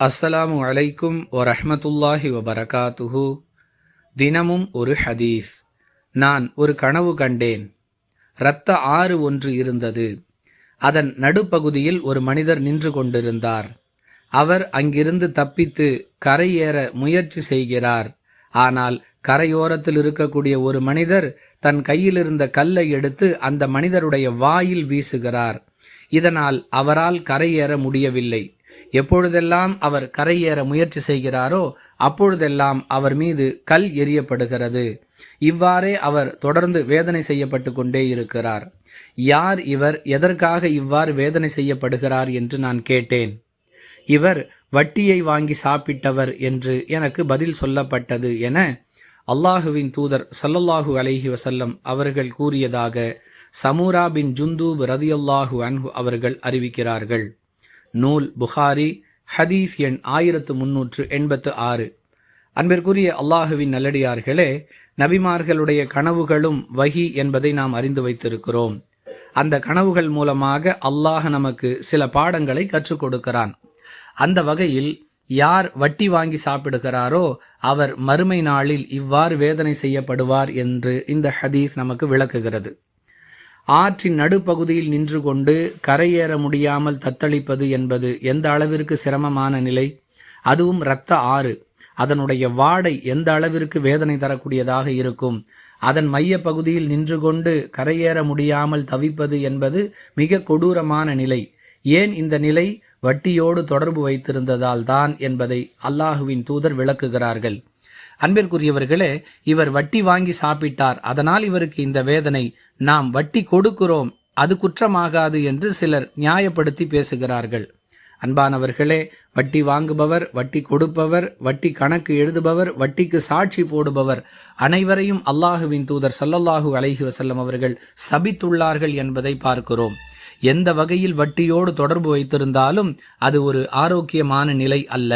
அஸ்ஸலாமு அலைக்கும் வரஹ்மத்துல்லாஹி வபரகாத்துஹு. தினமும் ஒரு ஹதீஸ். நான் ஒரு கனவு கண்டேன். இரத்த ஆறு ஒன்று இருந்தது. அதன் நடுப்பகுதியில் ஒரு மனிதர் நின்று கொண்டிருந்தார். அவர் அங்கிருந்து தப்பித்து கரையேற முயற்சி செய்கிறார். ஆனால் கரையோரத்தில் இருக்கக்கூடிய ஒரு மனிதர் தன் கையில் இருந்த கல்லை எடுத்து அந்த மனிதருடைய வாயில் வீசுகிறார். இதனால் அவரால் கரையேற முடியவில்லை. எப்பொழுதெல்லாம் அவர் கரையேற முயற்சி செய்கிறாரோ அப்பொழுதெல்லாம் அவர் மீது கல் எறியப்படுகிறது. இவ்வாறே அவர் தொடர்ந்து வேதனை செய்யப்பட்டு கொண்டே இருக்கிறார். யார் இவர்? எதற்காக இவ்வாறு வேதனை செய்யப்படுகிறார் என்று நான் கேட்டேன். இவர் வட்டியை வாங்கி சாப்பிட்டவர் என்று எனக்கு பதில் சொல்லப்பட்டது என அல்லாஹுவின் தூதர் ஸல்லல்லாஹு அலைஹி வஸல்லம் அவர்கள் கூறியதாக சமூரா பின் ஜுந்தூப் ரதியல்லாஹு அன்ஹு அவர்கள் அறிவிக்கிறார்கள். நூல் புகாரி, ஹதீஸ் எண் 1386. அன்பிற்குரிய அல்லாஹுவின் நல்லடியார்களே, நபிமார்களுடைய கனவுகளும் வஹி என்பதை நாம் அறிந்து வைத்திருக்கிறோம். அந்த கனவுகள் மூலமாக அல்லாஹ் நமக்கு சில பாடங்களை கற்றுக் கொடுக்கிறான். அந்த வகையில் யார் வட்டி வாங்கி சாப்பிடுகிறாரோ அவர் மறுமை நாளில் இவ்வாறு வேதனை செய்யப்படுவார் என்று இந்த ஹதீஸ் நமக்கு விளக்குகிறது. ஆற்றின் நடுப்பகுதியில் நின்று கொண்டு கரையேற முடியாமல் தத்தளிப்பது என்பது எந்த அளவிற்கு சிரமமான நிலை! அதுவும் இரத்த ஆறு. அதனுடைய வாடை எந்த அளவிற்கு வேதனை தரக்கூடியதாக இருக்கும்! அதன் மைய பகுதியில் நின்று கொண்டு கரையேற முடியாமல் தவிப்பது என்பது மிக கொடூரமான நிலை. ஏன் இந்த நிலை? வட்டியோடு தொடர்பு வைத்திருந்ததால் தான் என்பதை அல்லாஹுவின் தூதர் விளக்குகிறார்கள். அன்பிற்குரியவர்களே, இவர் வட்டி வாங்கி சாப்பிட்டார், அதனால் இவருக்கு இந்த வேதனை. நாம் வட்டி கொடுக்கிறோம், அது குற்றமாகாது என்று சிலர் நியாயப்படுத்தி பேசுகிறார்கள். அன்பானவர்களே, வட்டி வாங்குபவர், வட்டி கொடுப்பவர், வட்டி கணக்கு எழுதுபவர், வட்டிக்கு சாட்சி போடுபவர் அனைவரையும் அல்லாஹுவின் தூதர் ஸல்லல்லாஹு அலைஹி வஸல்லம் அவர்கள் சபித்துள்ளார்கள் என்பதை பார்க்கிறோம். எந்த வகையில் வட்டியோடு தொடர்பு வைத்திருந்தாலும் அது ஒரு ஆரோக்கியமான நிலை அல்ல.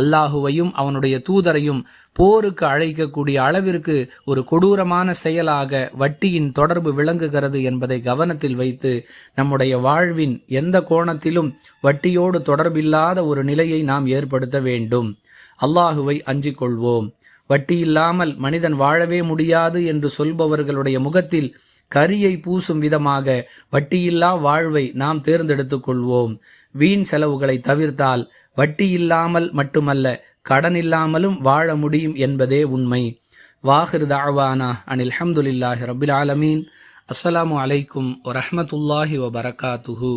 அல்லாஹுவையும் அவனுடைய தூதரையும் போருக்கு அழைக்கக்கூடிய அளவிற்கு ஒரு கொடூரமான செயலாக வட்டியின் தொடர்பு விளங்குகிறது என்பதை கவனத்தில் வைத்து நம்முடைய வாழ்வின் எந்த கோணத்திலும் வட்டியோடு தொடர்பில்லாத ஒரு நிலையை நாம் ஏற்படுத்த வேண்டும். அல்லாஹுவை அஞ்சிக் கொள்வோம். வட்டி இல்லாமல் மனிதன் வாழவே முடியாது என்று சொல்பவர்களுடைய முகத்தில் கரியை பூசும் விதமாக வட்டியில்லா வாழ்வை நாம் தேர்ந்தெடுத்து கொள்வோம். வீண் செலவுகளை தவிர்த்தால் வட்டி இல்லாமல் மட்டுமல்ல, கடன் இல்லாமலும் வாழ முடியும் என்பதே உண்மை. வாஹிர் தஅவானா அனில் ஹம்துலில்லாஹி ரப்பில் ஆலமீன். அஸ்ஸலாமு அலைக்கும் வரஹ்மத்துல்லாஹி வபரகாத்துஹு.